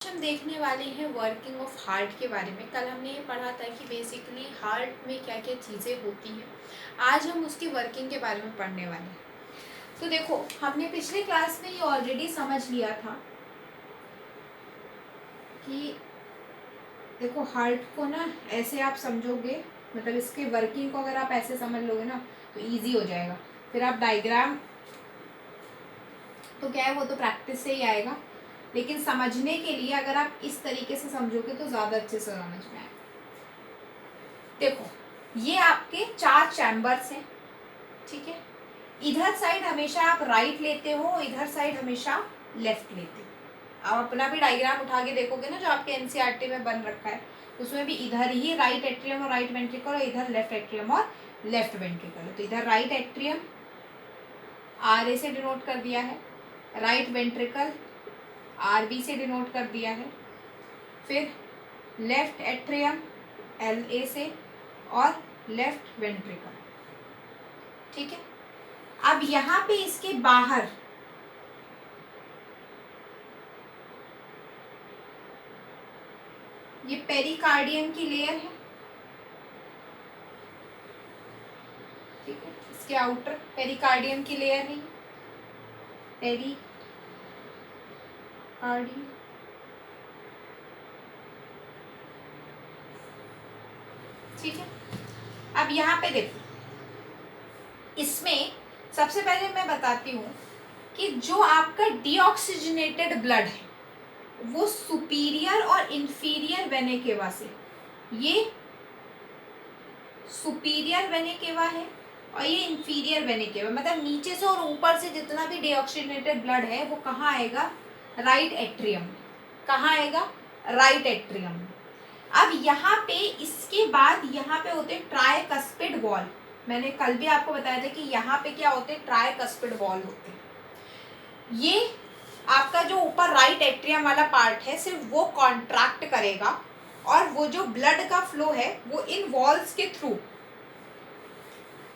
हम देखने वाले हैं वर्किंग ऑफ हार्ट के बारे में। कल हमने ये पढ़ा था कि बेसिकली हार्ट में क्या क्या चीज़ें होती हैं। आज हम उसकी वर्किंग के बारे में पढ़ने वाले हैं। तो देखो, हमने पिछले क्लास में ये ऑलरेडी समझ लिया था कि देखो हार्ट को ना ऐसे आप समझोगे, मतलब इसके वर्किंग को अगर आप ऐसे समझ लोगे ना तो ईजी हो जाएगा। फिर आप डायग्राम तो क्या है, वो तो प्रैक्टिस से ही आएगा, लेकिन समझने के लिए अगर आप इस तरीके से समझोगे तो ज़्यादा अच्छे से समझ में आएगा। देखो, ये आपके 4 चैम्बर्स हैं, ठीक है। इधर साइड हमेशा आप राइट लेते हो, इधर साइड हमेशा लेफ्ट लेते हो। आप अपना भी डायग्राम उठा के देखोगे ना जो आपके एनसीईआरटी में बन रखा है, उसमें भी इधर ही राइट एट्रियम और राइट वेंट्रिकल और इधर लेफ्ट एट्रियम और लेफ्ट वेंट्रिकल है। तो इधर राइट एट्रियम आर ए से डिनोट कर दिया है, राइट वेंट्रिकल आर बी से डिनोट कर दिया है, फिर लेफ्ट एट्रियम एल ए से और लेफ्ट वेंट्रिकल, ठीक है। अब यहाँ पे इसके बाहर ये पेरिकार्डियम की लेयर है, ठीक है। इसके आउटर पेरिकार्डियम की लेयर है, पेरिकार्डियम, ठीक है। अब यहाँ पे देखो, इसमें सबसे पहले मैं बताती हूँ कि जो आपका डीऑक्सीजनेटेड ब्लड है वो सुपीरियर और इंफीरियर वेने केवा से, ये सुपीरियर वेने केवा है और ये इंफीरियर वेने केवा, मतलब नीचे से और ऊपर से जितना भी डीऑक्सीजनेटेड ब्लड है वो कहाँ आएगा, राइट एट्रियम में। कहाँ आएगा, राइट एट्रियम में। अब यहाँ पे इसके बाद यहाँ पे होते ट्राइकस्पिड वॉल। मैंने कल भी आपको बताया था कि यहाँ पे क्या होते हैं, ट्राइकस्पिड वॉल होते हैं। ये आपका जो ऊपर राइट एट्रियम वाला पार्ट है सिर्फ वो कॉन्ट्रैक्ट करेगा और वो जो ब्लड का फ्लो है वो इन वॉल्स के थ्रू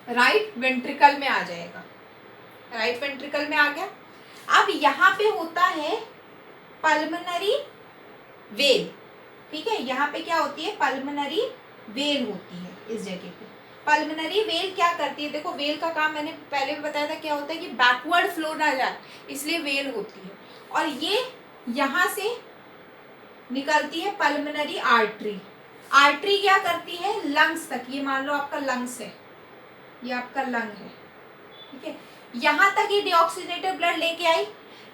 राइट वेंट्रिकल में आ जाएगा। राइट वेंट्रिकल में आ गया। अब यहाँ पे होता है पल्मोनरी वेल, ठीक है। यहाँ पे क्या होती है, पल्मोनरी वेल होती है इस जगह पे। पल्मोनरी वेल क्या करती है, देखो वेल का काम मैंने पहले भी बताया था क्या होता है कि बैकवर्ड फ्लो ना जाए, इसलिए वेल होती है। और ये यहाँ से निकलती है पल्मोनरी आर्टरी। आर्टरी क्या करती है, लंग्स तक। ये मान लो आपका लंग्स है, ये आपका लंग है, ठीक है। यहाँ तक ये डीऑक्सीजनेटेड ब्लड लेके आई।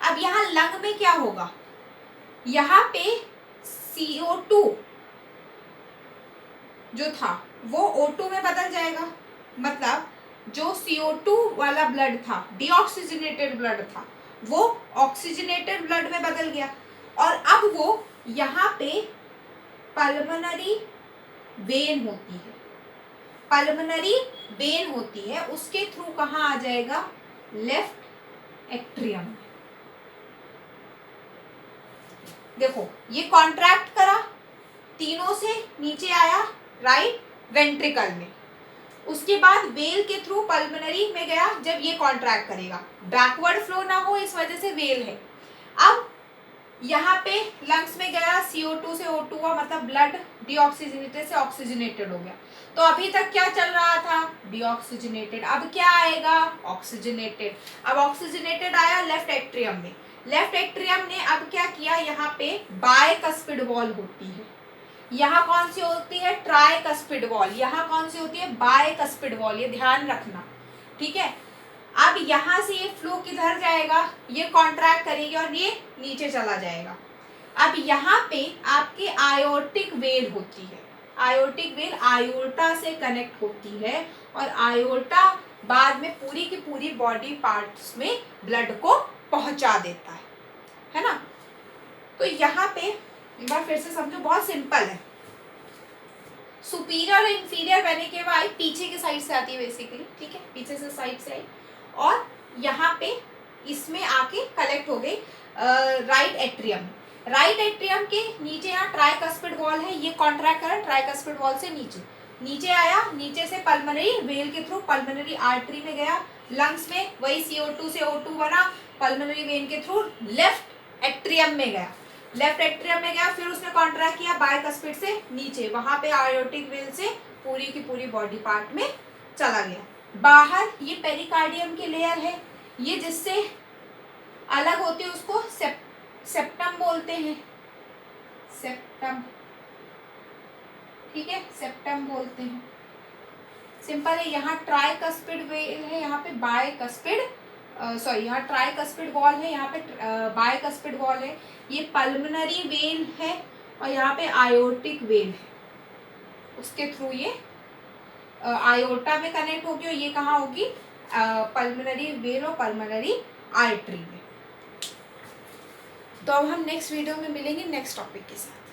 अब यहाँ लंग में क्या होगा, यहाँ पे CO2 जो था वो O2 में बदल जाएगा। मतलब जो CO2 वाला ब्लड था, डीऑक्सीजनेटेड ब्लड था, वो ऑक्सीजनेटेड ब्लड में बदल गया। और अब वो यहाँ पे पल्मोनरी वेन होती है, पल्मोनरी वेन होती है, उसके थ्रू कहाँ आ जाएगा, लेफ्ट एट्रियम। देखो ये कॉन्ट्रैक्ट करा, तीनों से नीचे आया राइट वेंट्रिकल में, उसके बाद वेल के थ्रू पल्मोनरी में गया। जब ये कॉन्ट्रैक्ट करेगा, बैकवर्ड फ्लो ना हो इस वजह से वेल है। अब यहाँ पे लंग्स में गया, CO2 से O2 हुआ, मतलब ब्लड डीऑक्सीजनेटेड से ऑक्सीजनेटेड हो गया। तो अभी तक क्या चल रहा था, डीऑक्सीजनेटेड। अब क्या आएगा, ऑक्सीजनेटेड। अब ऑक्सीजनेटेड आया लेफ्ट एट्रियम में। लेफ्ट एट्रियम ने अब क्या किया, यहाँ पे बायकस्पिड वॉल होती है। यहाँ कौन सी होती है, ट्राइकस्पिड वॉल। यहाँ कौन सी होती है, बायकस्पिड वॉल। ये ध्यान रखना, ठीक है। अब यहाँ से ये फ्लो किधर जाएगा, ये कॉन्ट्रैक्ट करेगी और ये नीचे चला जाएगा। अब यहाँ पे आपकी आयोटिक वेल होती है। आयोटिक वेल आयोटा से कनेक्ट होती है और आयोटा बाद में पूरी की पूरी बॉडी पार्ट्स में ब्लड को पहुंचा देता है ना। तो यहाँ पे एक बार फिर से समझो, बहुत सिंपल है। सुपीरियर और इंफीरियर वेने केवा आई, पीछे की साइड से आती है बेसिकली, ठीक है, पीछे से साइड से आई और यहाँ पे इसमें आके कलेक्ट हो गई राइट एट्रियम। राइट एट्रियम के नीचे यहाँ ट्राइकस्पिड वॉल है, ये कॉन्ट्रैक्ट करा ट्राइकस्पिड वॉल से नीचे नीचे आया, नीचे से पल्मोनरी वेल के थ्रू पल्मोनरी आर्टरी में गया, लंग्स में वही CO2 से O2 बना, पल्मोनरी वेन के थ्रू लेफ्ट एट्रियम में गया। लेफ्ट एट्रियम में गया, फिर उसने कॉन्ट्रैक्ट किया बायकस्पिड से नीचे, वहां पे आयोटिक वेल से पूरी की पूरी बॉडी पार्ट में चला गया। बाहर ये पेरिकार्डियम की लेयर है, ये जिससे अलग होती है उसको सेप्टम बोलते हैं, सेप्टम, ठीक है, सेप्टम बोलते हैं। सिंपल है। यहाँ ट्राइकस्पिड वेल है, यहाँ पे बायकस्पिड, सॉरी यहाँ ट्राइकस्पिड वॉल है, यहाँ पे बायकस्पिड वॉल है। ये पल्मनरी वेन है और यहाँ पे आयोटिक वेन है, उसके थ्रू ये आयोटा में कनेक्ट होगी और ये कहाँ होगी, पल्मनरी वेन और पल्मनरी आर्टरी में। तो अब हम नेक्स्ट वीडियो में मिलेंगे नेक्स्ट टॉपिक के साथ।